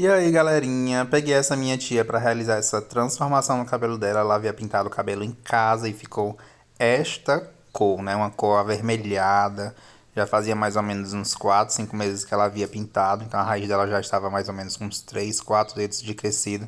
E aí, galerinha, peguei essa minha tia pra realizar essa transformação no cabelo dela. Ela havia pintado o cabelo em casa e ficou esta cor, né? Uma cor avermelhada. Já fazia mais ou menos uns 4, 5 meses que ela havia pintado, então a raiz dela já estava mais ou menos com uns 3, 4 dedos de crescido.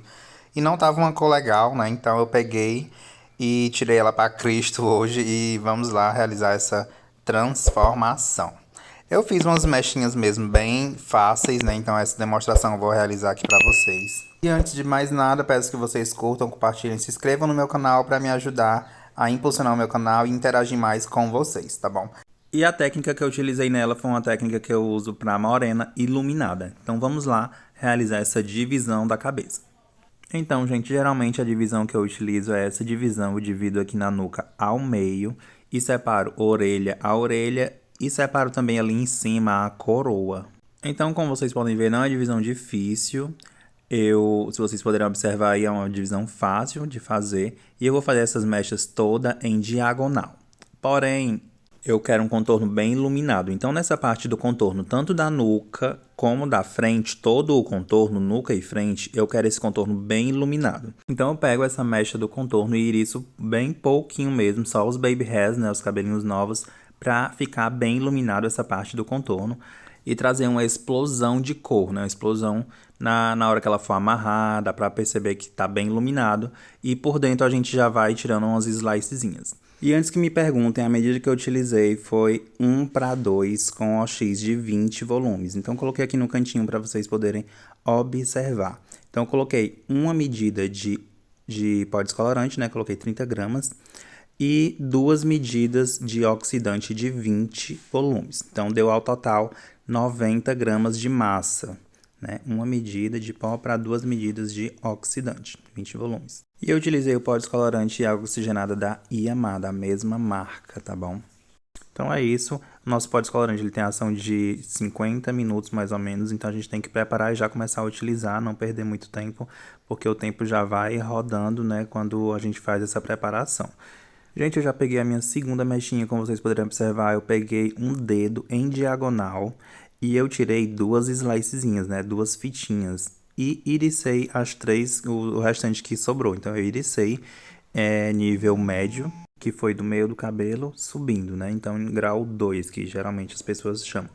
E não tava uma cor legal, né? Então eu peguei e tirei ela pra Cristo hoje e vamos lá realizar essa transformação. Eu fiz umas mechinhas mesmo bem fáceis, né? Então essa demonstração eu vou realizar aqui pra vocês. E antes de mais nada, peço que vocês curtam, compartilhem, se inscrevam no meu canal pra me ajudar a impulsionar o meu canal e interagir mais com vocês, tá bom? E a técnica que eu utilizei nela foi uma técnica que eu uso pra morena iluminada. Então vamos lá realizar essa divisão da cabeça. Então, gente, geralmente a divisão que eu utilizo é essa divisão. Eu divido aqui na nuca ao meio e separo orelha a orelha e separo também ali em cima a coroa. Então, como vocês podem ver, não é uma divisão difícil. Se vocês puderem observar aí, é uma divisão fácil de fazer. E eu vou fazer essas mechas toda em diagonal. Porém, eu quero um contorno bem iluminado. Então, nessa parte do contorno, tanto da nuca como da frente, todo o contorno, nuca e frente, eu quero esse contorno bem iluminado. Então, eu pego essa mecha do contorno e iriço bem pouquinho mesmo, só os baby hairs, né, os cabelinhos novos, pra ficar bem iluminado essa parte do contorno e trazer uma explosão de cor, né, uma explosão na hora que ela for amarrada, pra perceber que tá bem iluminado. E por dentro a gente já vai tirando umas slicezinhas. E antes que me perguntem, a medida que eu utilizei foi 1:2 com OX de 20 volumes. Então, coloquei aqui no cantinho para vocês poderem observar. Então, coloquei uma medida de pó descolorante, né? Coloquei 30 gramas. E 2 medidas de oxidante de 20 volumes. Então, deu ao total 90 gramas de massa, né? Uma medida de pó para 2 medidas de oxidante, 20 volumes. E eu utilizei o pó descolorante e água oxigenada da Iamá, da mesma marca, tá bom? Então é isso. O nosso pó descolorante ele tem ação de 50 minutos mais ou menos, então a gente tem que preparar e já começar a utilizar, não perder muito tempo, porque o tempo já vai rodando, né, quando a gente faz essa preparação. Gente, eu já peguei a minha segunda mechinha, como vocês poderão observar, eu peguei um dedo em diagonal e eu tirei 2 slicezinhas, né, 2 fitinhas. E iricei as 3, o restante que sobrou. Então, eu iricei nível médio, que foi do meio do cabelo, subindo, né? Então, em grau 2, que geralmente as pessoas chamam.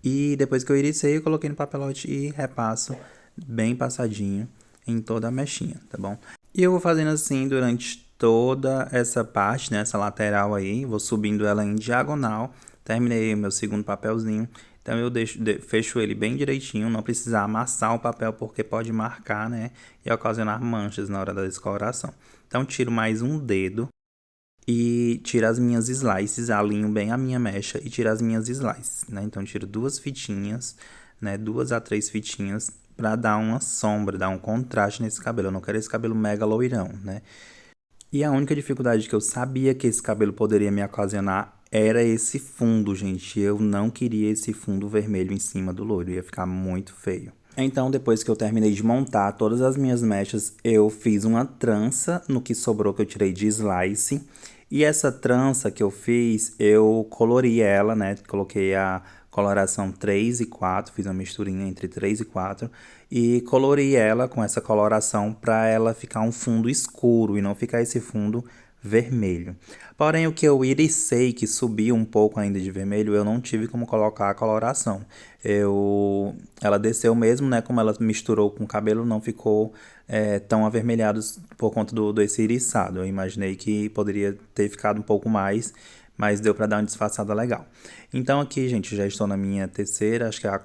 E depois que eu iricei, eu coloquei no papelote e repasso bem passadinho em toda a mechinha, tá bom? E eu vou fazendo assim durante toda essa parte, né? Essa lateral aí, vou subindo ela em diagonal. Terminei o meu segundo papelzinho. Então eu fecho ele bem direitinho, não precisa amassar o papel porque pode marcar, né? E ocasionar manchas na hora da descoloração. Então tiro mais um dedo e tiro as minhas slices, alinho bem a minha mecha e tiro as minhas slices, né? Então tiro 2 fitinhas, né? 2 a 3 fitinhas para dar uma sombra, dar um contraste nesse cabelo. Eu não quero esse cabelo mega loirão, né? E a única dificuldade que eu sabia que esse cabelo poderia me ocasionar era esse fundo, gente. Eu não queria esse fundo vermelho em cima do loiro, ia ficar muito feio. Então, depois que eu terminei de montar todas as minhas mechas, eu fiz uma trança no que sobrou que eu tirei de slice. E essa trança que eu fiz, eu colori ela, né? Coloquei a coloração 3 e 4, fiz uma misturinha entre 3 e 4 e colori ela com essa coloração para ela ficar um fundo escuro e não ficar esse fundo vermelho. Porém, o que eu iricei, que subiu um pouco ainda de vermelho, eu não tive como colocar a coloração. Ela desceu mesmo, né? Como ela misturou com o cabelo, não ficou tão avermelhado por conta desse iriçado. Eu imaginei que poderia ter ficado um pouco mais, mas deu para dar uma disfarçada legal. Então aqui, gente, já estou na minha terceira, acho que é a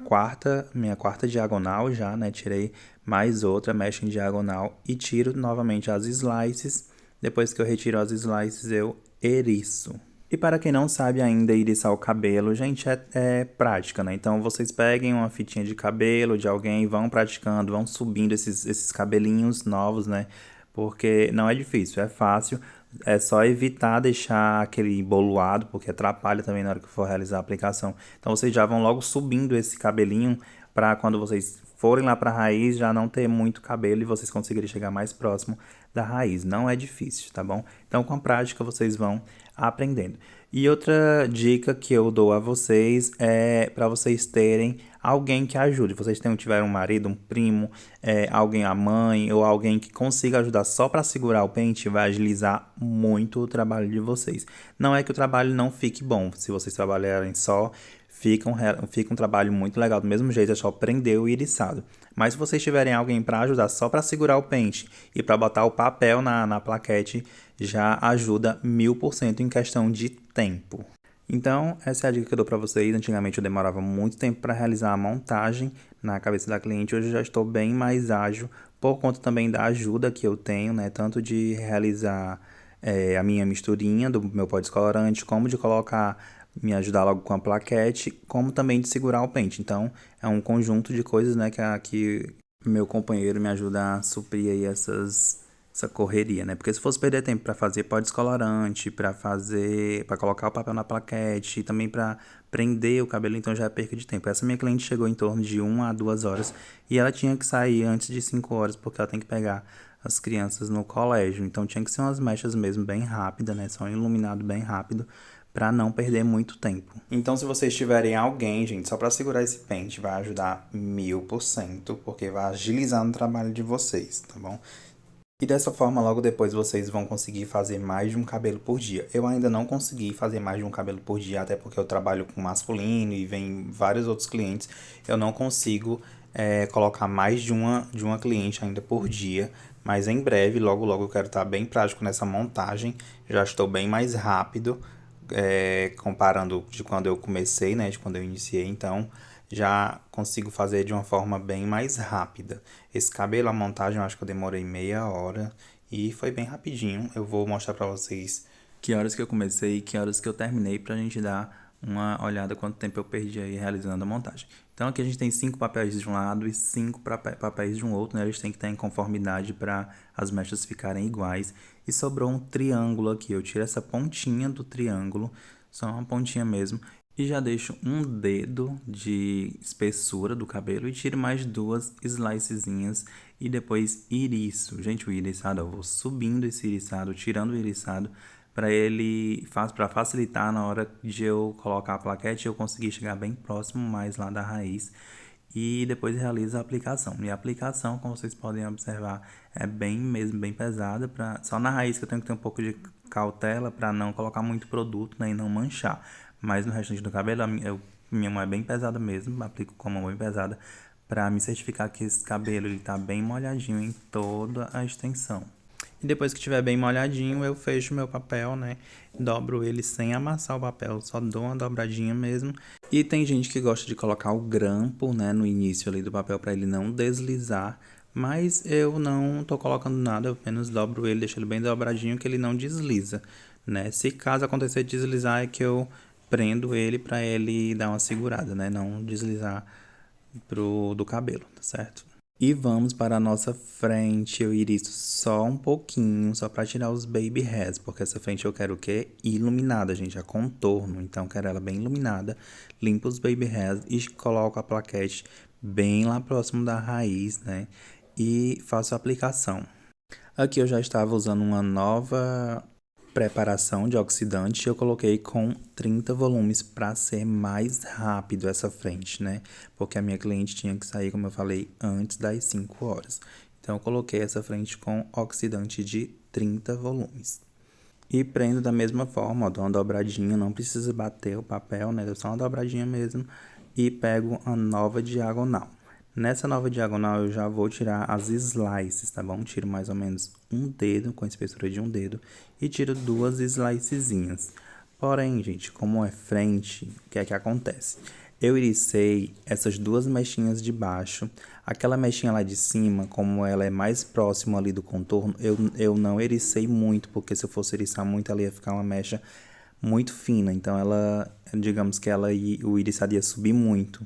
minha quarta diagonal já, né? Tirei mais outra, mecha em diagonal e tiro novamente as slices. Depois que eu retiro as slices, eu eriço. E para quem não sabe ainda iriçar o cabelo, gente, é prática, né? Então, vocês peguem uma fitinha de cabelo de alguém, vão praticando, vão subindo esses cabelinhos novos, né? Porque não é difícil, é fácil. É só evitar deixar aquele boloado, porque atrapalha também na hora que for realizar a aplicação. Então, vocês já vão logo subindo esse cabelinho para quando vocês forem lá para a raiz, já não ter muito cabelo e vocês conseguirem chegar mais próximo da raiz. Não é difícil, tá bom? Então, com a prática, vocês vão aprendendo. E outra dica que eu dou a vocês é para vocês terem alguém que ajude. Vocês tiveram um marido, um primo, alguém, a mãe ou alguém que consiga ajudar só para segurar o pente, vai agilizar muito o trabalho de vocês. Não é que o trabalho não fique bom, se vocês trabalharem só, fica um trabalho muito legal. Do mesmo jeito, é só prender o iriçado. Mas se vocês tiverem alguém para ajudar só para segurar o pente e para botar o papel na plaquete, já ajuda 1000% em questão de tempo. Então, essa é a dica que eu dou para vocês. Antigamente eu demorava muito tempo para realizar a montagem na cabeça da cliente. Hoje eu já estou bem mais ágil, por conta também da ajuda que eu tenho, né? Tanto de realizar a minha misturinha do meu pó descolorante, como de colocar, me ajudar logo com a plaquete, como também de segurar o pente. Então, é um conjunto de coisas, né, que meu companheiro me ajuda a suprir aí essa correria, né? Porque se fosse perder tempo para fazer pó descolorante, para colocar o papel na plaquete, e também para prender o cabelo, então já é perca de tempo. Essa minha cliente chegou em torno de 1 a 2 horas e ela tinha que sair antes de 5 horas, porque ela tem que pegar as crianças no colégio. Então tinha que ser umas mechas mesmo bem rápidas, né? Só um iluminado bem rápido para não perder muito tempo. Então, se vocês tiverem alguém, gente, só para segurar esse pente, vai ajudar 1000%, porque vai agilizar no trabalho de vocês, tá bom? E dessa forma, logo depois vocês vão conseguir fazer mais de um cabelo por dia. Eu ainda não consegui fazer mais de um cabelo por dia, até porque eu trabalho com masculino e vem vários outros clientes. Eu não consigo colocar mais de uma cliente ainda por dia. Mas em breve, logo logo eu quero estar bem prático nessa montagem. Já estou bem mais rápido, comparando de quando eu comecei, né? De quando eu iniciei. Então, já consigo fazer de uma forma bem mais rápida. Esse cabelo, a montagem, eu acho que eu demorei meia hora e foi bem rapidinho. Eu vou mostrar pra vocês que horas que eu comecei e que horas que eu terminei pra gente dar uma olhada quanto tempo eu perdi aí realizando a montagem. Então aqui a gente tem 5 papéis de um lado e 5 papéis de um outro, né? Eles têm que estar em conformidade para as mechas ficarem iguais. E sobrou um triângulo aqui. Eu tiro essa pontinha do triângulo, só uma pontinha mesmo, e já deixo um dedo de espessura do cabelo e tiro mais 2 slicezinhas e depois iriço. Gente, o iriçado, eu vou subindo esse iriçado, tirando o iriçado para facilitar na hora de eu colocar a plaquete, eu conseguir chegar bem próximo mais lá da raiz e depois realizo a aplicação. E a aplicação, como vocês podem observar, é bem pesada, só na raiz que eu tenho que ter um pouco de cautela para não colocar muito produto, né, e não manchar. Mas no restante do cabelo, minha mão é bem pesada mesmo, aplico com a mão bem pesada para me certificar que esse cabelo ele tá bem molhadinho em toda a extensão. E depois que estiver bem molhadinho, eu fecho meu papel, né? Dobro ele sem amassar o papel, só dou uma dobradinha mesmo. E tem gente que gosta de colocar o grampo, né, no início ali do papel para ele não deslizar. Mas eu não tô colocando nada, eu apenas dobro ele, deixo ele bem dobradinho que ele não desliza, né? Se caso acontecer de deslizar, é que eu prendo ele para ele dar uma segurada, né? Não deslizar do cabelo, tá certo? E vamos para a nossa frente. Eu iriço só um pouquinho, só para tirar os baby hairs, porque essa frente eu quero o quê? Iluminada, gente, a contorno. Então, eu quero ela bem iluminada. Limpo os baby hairs e coloco a plaquete bem lá próximo da raiz, né? E faço a aplicação. Aqui eu já estava usando uma nova preparação de oxidante, eu coloquei com 30 volumes para ser mais rápido essa frente, né? Porque a minha cliente tinha que sair, como eu falei, antes das 5 horas. Então eu coloquei essa frente com oxidante de 30 volumes. E prendo da mesma forma, ó, dou uma dobradinha, não precisa bater o papel, né? Dou só uma dobradinha mesmo e pego a nova diagonal. Nessa nova diagonal eu já vou tirar as slices, tá bom? Tiro mais ou menos um dedo, com a espessura de um dedo, e tiro 2 slicezinhas. Porém, gente, como é frente, o que é que acontece? Eu iricei essas 2 mechinhas de baixo. Aquela mechinha lá de cima, como ela é mais próxima ali do contorno, eu não ericei muito, porque se eu fosse eriçar muito, ela ia ficar uma mecha muito fina. Então, digamos que o iriçado ia subir muito.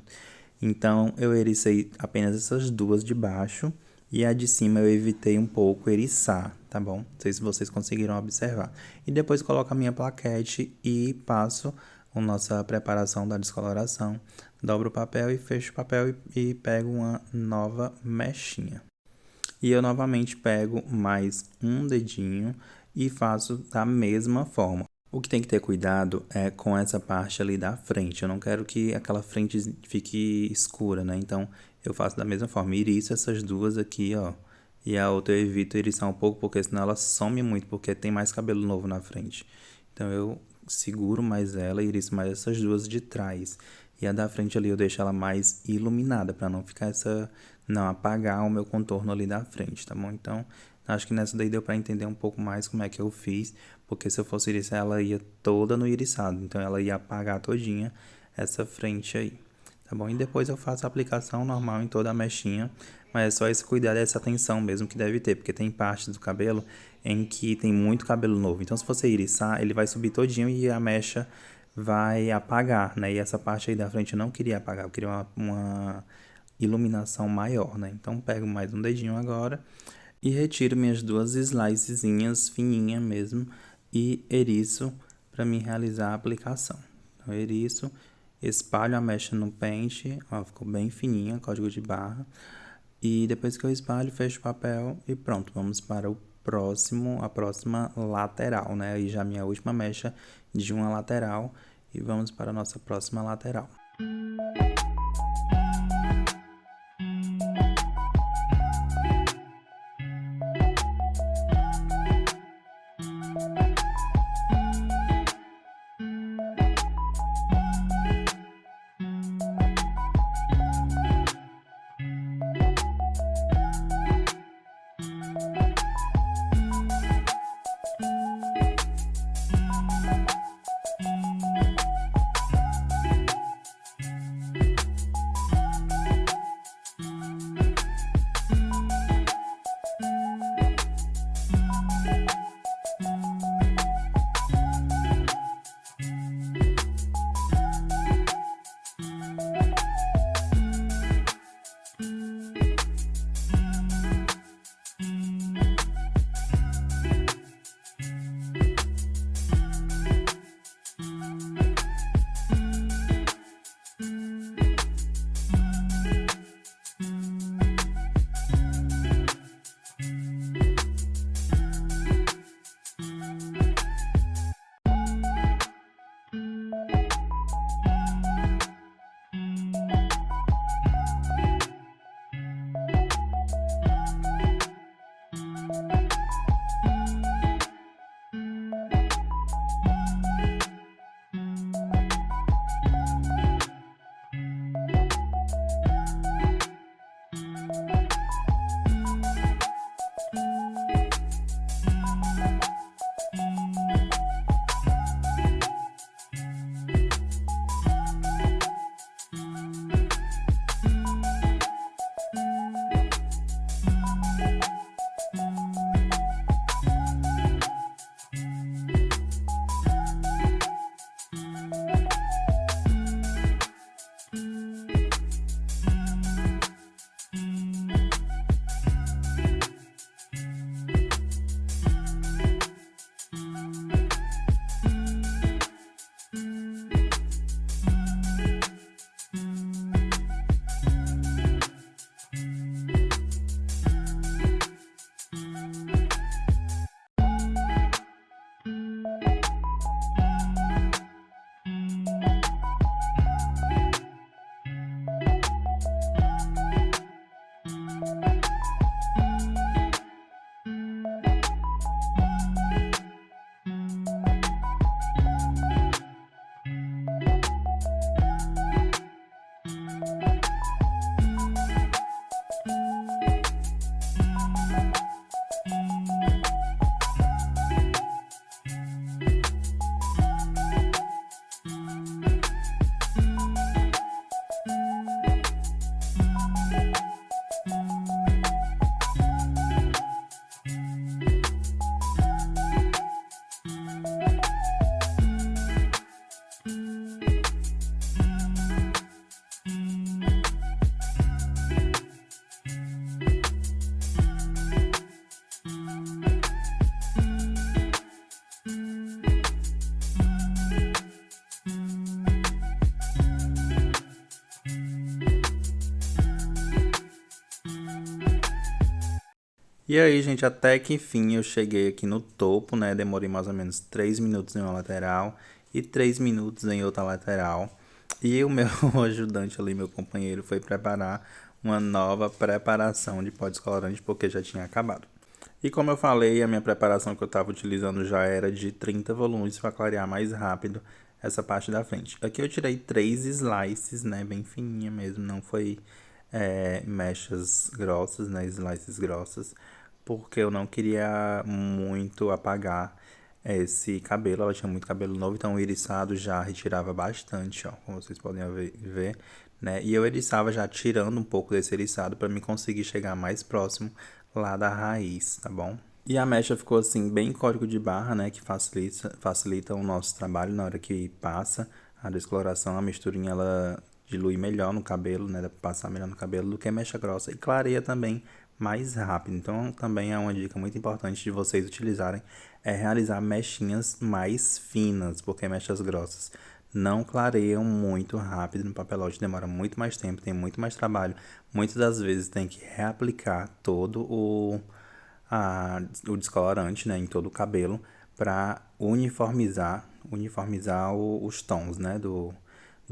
Então, eu ericei apenas essas 2 de baixo e a de cima eu evitei um pouco eriçar, tá bom? Não sei se vocês conseguiram observar. E depois coloco a minha plaquete e passo a nossa preparação da descoloração. Dobro o papel e fecho o papel e pego uma nova mechinha. E eu novamente pego mais um dedinho e faço da mesma forma. O que tem que ter cuidado é com essa parte ali da frente. Eu não quero que aquela frente fique escura, né? Então, eu faço da mesma forma. Iriço essas duas aqui, ó. E a outra eu evito iriçar um pouco, porque senão ela some muito, porque tem mais cabelo novo na frente. Então, eu seguro mais ela e iriço mais essas duas de trás. E a da frente ali eu deixo ela mais iluminada, para não ficar não apagar o meu contorno ali da frente, tá bom? Então, acho que nessa daí deu para entender um pouco mais como é que eu fiz, porque se eu fosse iriçar, ela ia toda no iriçado, então ela ia apagar todinha essa frente aí, tá bom? E depois eu faço a aplicação normal em toda a mechinha, mas é só esse cuidado, essa atenção mesmo que deve ter, porque tem partes do cabelo em que tem muito cabelo novo, então se você iriçar, ele vai subir todinho e a mecha vai apagar, né? E essa parte aí da frente eu não queria apagar, eu queria uma iluminação maior, né? Então pego mais um dedinho agora e retiro minhas duas slicezinhas fininhas mesmo e eriço para mim realizar a aplicação. Então eriço, espalho a mecha no pente, ó, ficou bem fininha, código de barra. E depois que eu espalho, fecho o papel e pronto, vamos para a próxima lateral, né? Aí já a minha última mecha de uma lateral e vamos para a nossa próxima lateral. E aí, gente, até que enfim eu cheguei aqui no topo, né? Demorei mais ou menos 3 minutos em uma lateral e 3 minutos em outra lateral. E o meu ajudante ali, meu companheiro, foi preparar uma nova preparação de pó descolorante porque já tinha acabado. E como eu falei, a minha preparação que eu estava utilizando já era de 30 volumes para clarear mais rápido essa parte da frente. Aqui eu tirei 3 slices, né? Bem fininha mesmo, não foi mechas grossas, né? Slices grossas, porque eu não queria muito apagar esse cabelo. Ela tinha muito cabelo novo, então o eriçado já retirava bastante, ó, como vocês podem ver, né? E eu eriçava já tirando um pouco desse eriçado para me conseguir chegar mais próximo lá da raiz, tá bom? E a mecha ficou assim, bem código de barra, né? Que facilita o nosso trabalho na hora que passa a descoloração. A misturinha ela dilui melhor no cabelo, né? Dá pra passar melhor no cabelo do que a mecha grossa. E clareia também mais rápido. Então também é uma dica muito importante de vocês utilizarem. É realizar mechinhas mais finas, porque mechas grossas não clareiam muito rápido no papelote, demora muito mais tempo, tem muito mais trabalho. Muitas das vezes tem que reaplicar todo o descolorante, né, em todo o cabelo para uniformizar os tons, né, do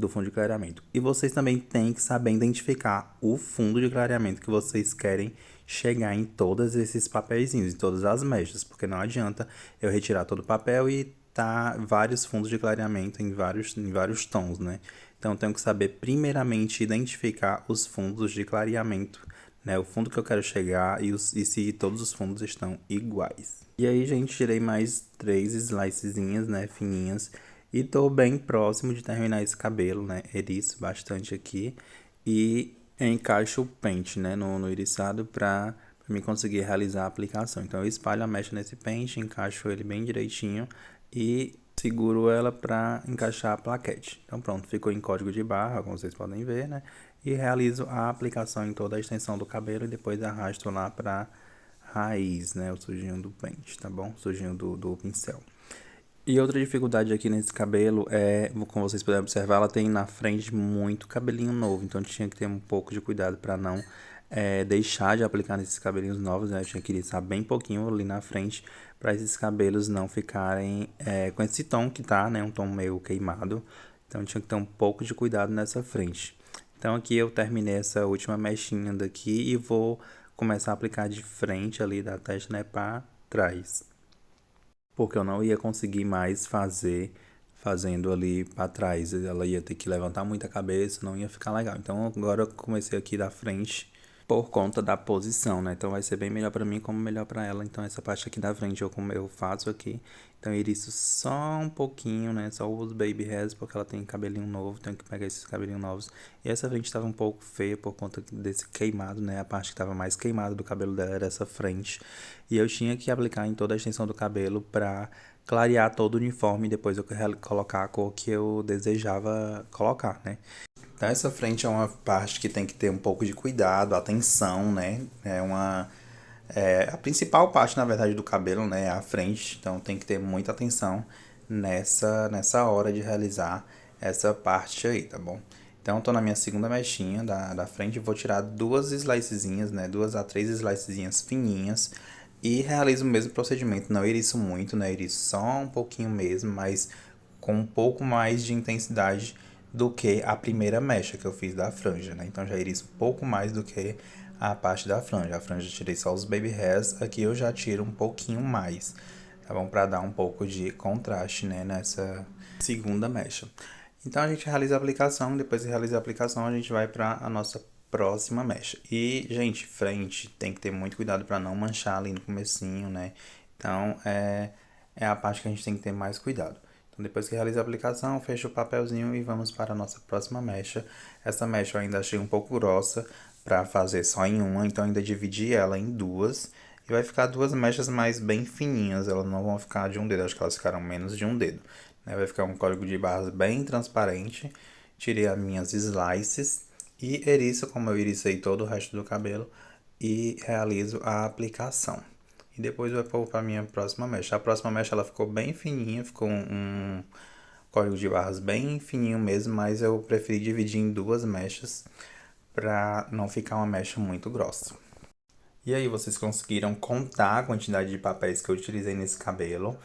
fundo de clareamento. E vocês também têm que saber identificar o fundo de clareamento que vocês querem chegar em todos esses papeizinhos, em todas as mechas, porque não adianta eu retirar todo o papel e tá vários fundos de clareamento em vários tons, né? Então eu tenho que saber primeiramente identificar os fundos de clareamento, né? O fundo que eu quero chegar e se todos os fundos estão iguais. E aí, gente, tirei mais 3 slicezinhas, né, fininhas. E tô bem próximo de terminar esse cabelo, né? Eriço bastante aqui. E encaixo o pente, né, no eriçado pra me conseguir realizar a aplicação. Então eu espalho a mecha nesse pente, encaixo ele bem direitinho e seguro ela para encaixar a plaquete. Então pronto, ficou em código de barra, como vocês podem ver, né? E realizo a aplicação em toda a extensão do cabelo e depois arrasto lá para raiz, né? O sujinho do pente, tá bom? O sujinho do pincel. E outra dificuldade aqui nesse cabelo é, como vocês puderem observar, ela tem na frente muito cabelinho novo, então tinha que ter um pouco de cuidado para não deixar de aplicar nesses cabelinhos novos, né? Eu tinha que alisar bem pouquinho ali na frente para esses cabelos não ficarem com esse tom que tá, né? Um tom meio queimado, então tinha que ter um pouco de cuidado nessa frente. Então aqui eu terminei essa última mechinha daqui e vou começar a aplicar de frente ali da testa, né, para trás, porque eu não ia conseguir mais fazendo ali para trás. Ela ia ter que levantar muito a cabeça, não ia ficar legal. Então agora eu comecei aqui da frente por conta da posição, né? Então vai ser bem melhor para mim como melhor para ela. Então essa parte aqui da frente eu faço aqui. Então iriço só um pouquinho, né? Só os baby hairs, porque ela tem cabelinho novo, tenho que pegar esses cabelinhos novos. E essa frente estava um pouco feia por conta desse queimado, né? A parte que estava mais queimada do cabelo dela era essa frente. E eu tinha que aplicar em toda a extensão do cabelo para clarear todo o uniforme e depois eu colocar a cor que eu desejava colocar, né? Então essa frente é uma parte que tem que ter um pouco de cuidado, atenção, né? A principal parte, na verdade, do cabelo, né, é a frente. Então tem que ter muita atenção nessa hora de realizar essa parte aí, tá bom? Então tô na minha segunda mechinha da frente, vou tirar 2 slicezinhas, né, 2 a 3 slicezinhas fininhas e realizo o mesmo procedimento. Não eriço muito, né, eriço só um pouquinho mesmo, mas com um pouco mais de intensidade do que a primeira mecha que eu fiz da franja, né? Então já eriço um pouco mais do que a parte da franja. A franja eu tirei só os baby hairs, aqui eu já tiro um pouquinho mais, tá bom? Pra dar um pouco de contraste, né, nessa segunda mecha. Então a gente realiza a aplicação, depois de realizar a aplicação a gente vai para a nossa próxima mecha. E, gente, frente tem que ter muito cuidado para não manchar ali no comecinho, né? Então é a parte que a gente tem que ter mais cuidado. Então depois que realiza a aplicação, fecha o papelzinho e vamos para a nossa próxima mecha. Essa mecha eu ainda achei um pouco grossa para fazer só em uma, então ainda dividi ela em duas. E vai ficar 2 mechas mais bem fininhas, elas não vão ficar de um dedo, acho que elas ficaram menos de um dedo, né? Vai ficar um código de barras bem transparente. Tirei as minhas slices e eriço, como eu ericei todo o resto do cabelo, e realizo a aplicação. E depois eu vou para a minha próxima mecha. A próxima mecha ela ficou bem fininha, ficou um código de barras bem fininho mesmo, mas eu preferi dividir em 2 mechas para não ficar uma mecha muito grossa. E aí, vocês conseguiram contar a quantidade de papéis que eu utilizei nesse cabelo?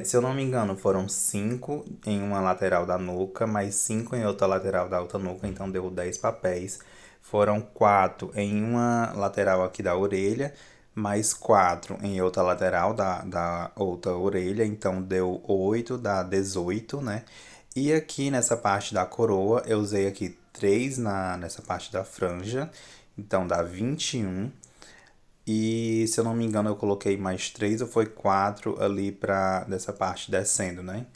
Se eu não me engano, foram 5 em uma lateral da nuca, mais 5 em outra lateral da outra nuca, então deu 10 papéis. Foram 4 em uma lateral aqui da orelha, mais 4 em outra lateral da outra orelha, então deu 8, dá 18, né? E aqui nessa parte da coroa, eu usei aqui 3 nessa parte da franja, então dá 21. E se eu não me engano, eu coloquei mais 3 ou foi 4 ali pra dessa parte descendo, né?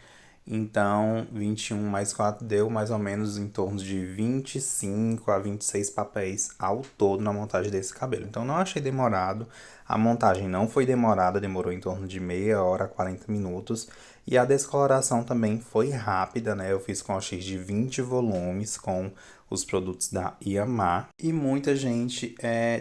Então, 21 mais 4 deu mais ou menos em torno de 25 a 26 papéis ao todo na montagem desse cabelo. Então, não achei demorado. A montagem não foi demorada, demorou em torno de meia hora a 40 minutos. E a descoloração também foi rápida, né? Eu fiz com X de 20 volumes com os produtos da Iamar. E muita gente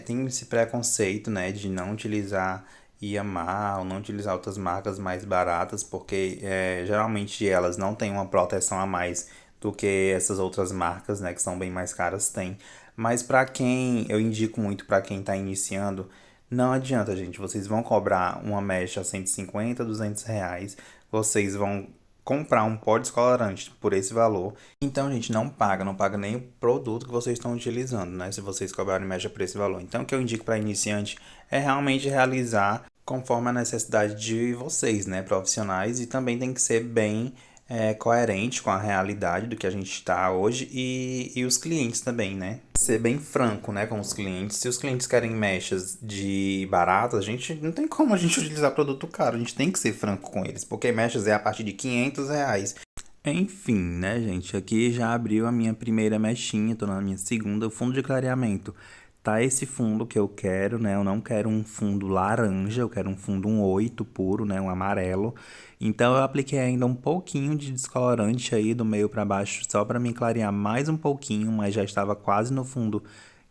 tem esse preconceito, né, de não utilizar Iamar ou não utilizar outras marcas mais baratas, porque geralmente elas não têm uma proteção a mais do que essas outras marcas, né, que são bem mais caras, têm. Mas para quem, eu indico muito para quem está iniciando, não adianta, gente. Vocês vão cobrar uma mecha 150, R$ 200. Vocês vão comprar um pó descolorante por esse valor. Então, gente, não paga nem o produto que vocês estão utilizando, né? Se vocês cobrarem mecha por esse valor. Então, o que eu indico para iniciante é realmente realizar conforme a necessidade de vocês, né, profissionais, e também tem que ser bem coerente com a realidade do que a gente está hoje e os clientes também, né? Ser bem franco, né, com os clientes. Se os clientes querem mechas de baratas, a gente não tem como a gente utilizar produto caro, a gente tem que ser franco com eles, porque mechas é a partir de R$ 500. Enfim, né, gente? Aqui já abriu a minha primeira mechinha, tô na minha segunda. O fundo de clareamento tá esse fundo que eu quero, né? Eu não quero um fundo laranja, eu quero um fundo 8 puro, né? Um amarelo. Então eu apliquei ainda um pouquinho de descolorante aí do meio para baixo, só para me clarear mais um pouquinho, mas já estava quase no fundo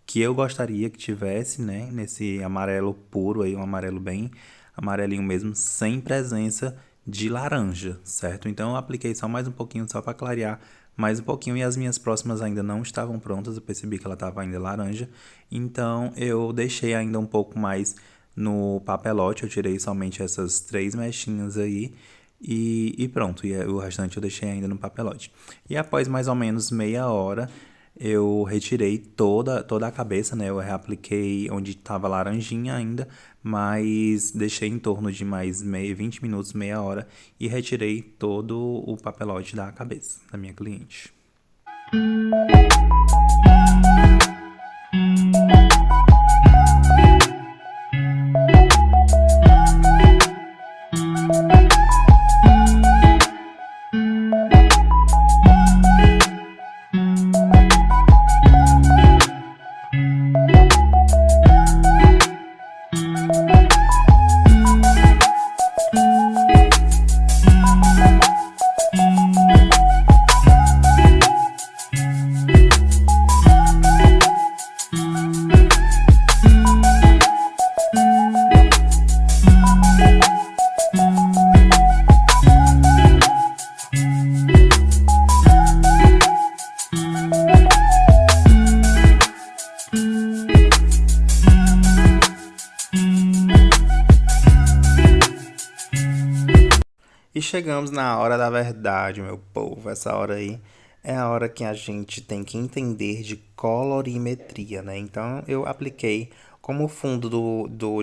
que eu gostaria que tivesse, né? Nesse amarelo puro aí, um amarelo bem amarelinho mesmo, sem presença de laranja, certo? Então eu apliquei só mais um pouquinho, só para clarear mais um pouquinho, e as minhas próximas ainda não estavam prontas, eu percebi que ela estava ainda laranja, então eu deixei ainda um pouco mais no papelote, eu tirei somente essas 3 mechinhas aí, e pronto, e o restante eu deixei ainda no papelote. E após mais ou menos meia hora, eu retirei toda a cabeça, né? Eu reapliquei onde estava laranjinha ainda, mas deixei em torno de mais 20 minutos, meia hora, e retirei todo o papelote da cabeça da minha cliente. E chegamos na hora da verdade, meu povo. Essa hora aí é a hora que a gente tem que entender de colorimetria, né? Então eu apliquei, como o fundo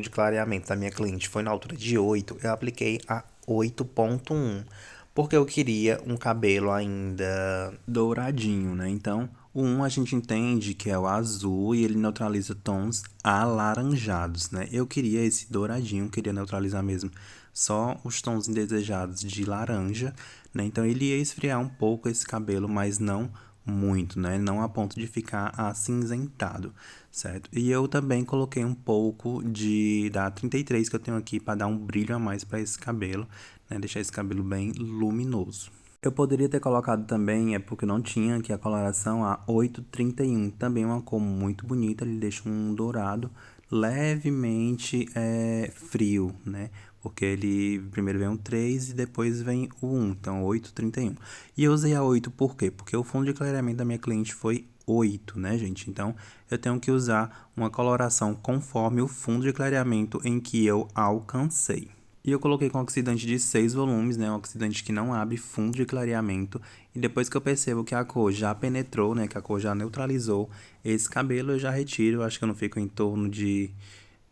de clareamento da minha cliente foi na altura de 8, eu apliquei a 8,1, porque eu queria um cabelo ainda douradinho, né? Então o 1 a gente entende que é o azul e ele neutraliza tons alaranjados, né? Eu queria esse douradinho, queria neutralizar mesmo só os tons indesejados de laranja, né? Então ele ia esfriar um pouco esse cabelo, mas não muito, né? Não a ponto de ficar acinzentado, certo? E eu também coloquei um pouco da 33 que eu tenho aqui para dar um brilho a mais para esse cabelo, né? Deixar esse cabelo bem luminoso. Eu poderia ter colocado também, é porque não tinha aqui a coloração, a 831, também uma cor muito bonita, ele deixa um dourado levemente frio, né? Porque ele primeiro vem o 3 e depois vem o 1, então 831. E eu usei a 8 por quê? Porque o fundo de clareamento da minha cliente foi 8, né, gente? Então, eu tenho que usar uma coloração conforme o fundo de clareamento em que eu alcancei. E eu coloquei com oxidante de 6 volumes, né? Um oxidante que não abre fundo de clareamento. E depois que eu percebo que a cor já penetrou, né? Que a cor já neutralizou esse cabelo, eu já retiro. Eu acho que eu não fico em torno de...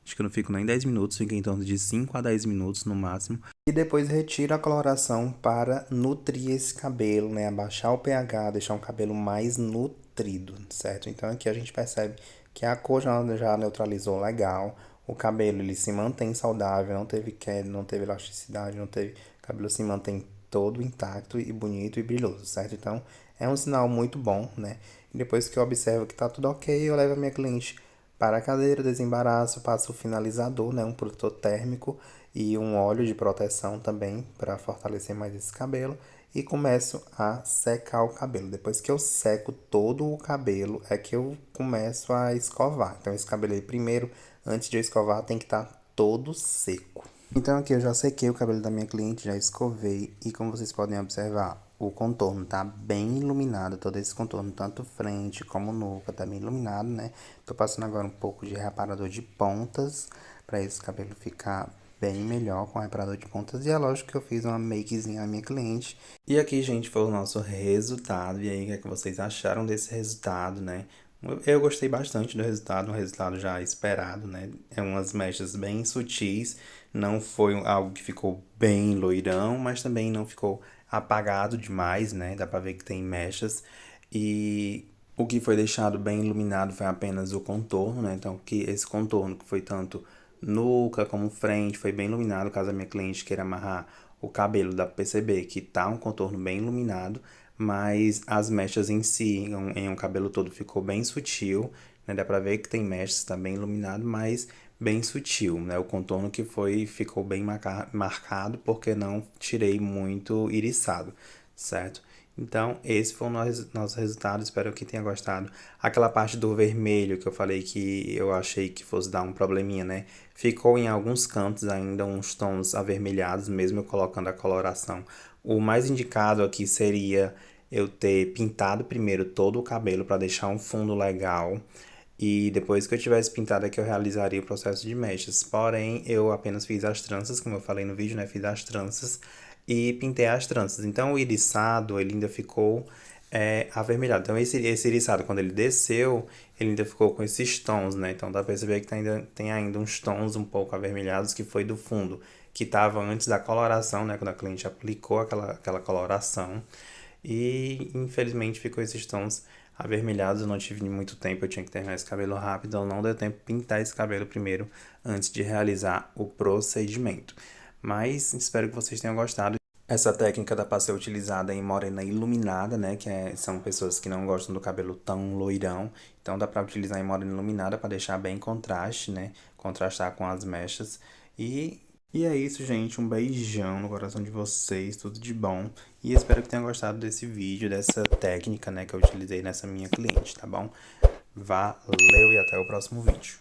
Acho que eu não fico nem 10 minutos, fico em torno de 5 a 10 minutos no máximo. E depois retiro a coloração para nutrir esse cabelo, né? Abaixar o pH, deixar um cabelo mais nutrido, certo? Então aqui a gente percebe que a cor já neutralizou legal. O cabelo ele se mantém saudável, não teve queda, não teve elasticidade, não teve. O cabelo se mantém todo intacto e bonito e brilhoso, certo? Então é um sinal muito bom, né? E depois que eu observo que tá tudo ok, eu levo a minha cliente para a cadeira, desembaraço, passo o finalizador, né? Um protetor térmico e um óleo de proteção também para fortalecer mais esse cabelo. E começo a secar o cabelo. Depois que eu seco todo o cabelo, é que eu começo a escovar. Então, esse cabelo aí, primeiro, antes de eu escovar, tem que estar todo seco. Então, aqui eu já sequei o cabelo da minha cliente, já escovei. E como vocês podem observar, o contorno tá bem iluminado. Todo esse contorno, tanto frente como nuca, tá bem iluminado, né? Tô passando agora um pouco de reparador de pontas, para esse cabelo ficar bem melhor com o reparador de pontas. E é lógico que eu fiz uma makezinha à minha cliente. E aqui, gente, foi o nosso resultado. E aí, o que é que vocês acharam desse resultado, né? Eu gostei bastante do resultado, um resultado já esperado, né? É umas mechas bem sutis, não foi algo que ficou bem loirão, mas também não ficou apagado demais, né? Dá pra ver que tem mechas. E o que foi deixado bem iluminado foi apenas o contorno, né? Então, que esse contorno que foi tanto nuca como frente foi bem iluminado, caso a minha cliente queira amarrar o cabelo, dá pra perceber que tá um contorno bem iluminado, mas as mechas em si, em um cabelo todo, ficou bem sutil, né? Dá pra ver que tem mechas, tá bem iluminado, mas bem sutil, né? O contorno que ficou bem marcado, porque não tirei muito iriçado, certo? Então, esse foi o nosso resultado, espero que tenha gostado. Aquela parte do vermelho que eu falei que eu achei que fosse dar um probleminha, né? Ficou em alguns cantos ainda uns tons avermelhados, mesmo eu colocando a coloração. O mais indicado aqui seria eu ter pintado primeiro todo o cabelo para deixar um fundo legal. E depois que eu tivesse pintado é que eu realizaria o processo de mechas. Porém, eu apenas fiz as tranças, como eu falei no vídeo, né? Fiz as tranças e pintei as tranças. Então, o iriçado, ele ainda ficou avermelhado. Então, esse iriçado, quando ele desceu, ele ainda ficou com esses tons, né? Então, dá pra perceber que tem ainda uns tons um pouco avermelhados, que foi do fundo, que estava antes da coloração, né? Quando a cliente aplicou aquela coloração. E infelizmente ficou esses tons avermelhados. Eu não tive muito tempo, eu tinha que terminar esse cabelo rápido, então não deu tempo de pintar esse cabelo primeiro antes de realizar o procedimento. Mas espero que vocês tenham gostado. Essa técnica dá para ser utilizada em morena iluminada, né? São pessoas que não gostam do cabelo tão loirão. Então dá para utilizar em morena iluminada para deixar bem contraste, né? Contrastar com as mechas. E é isso, gente. Um beijão no coração de vocês. Tudo de bom. E espero que tenham gostado desse vídeo, dessa técnica, né? Que eu utilizei nessa minha cliente, tá bom? Valeu e até o próximo vídeo.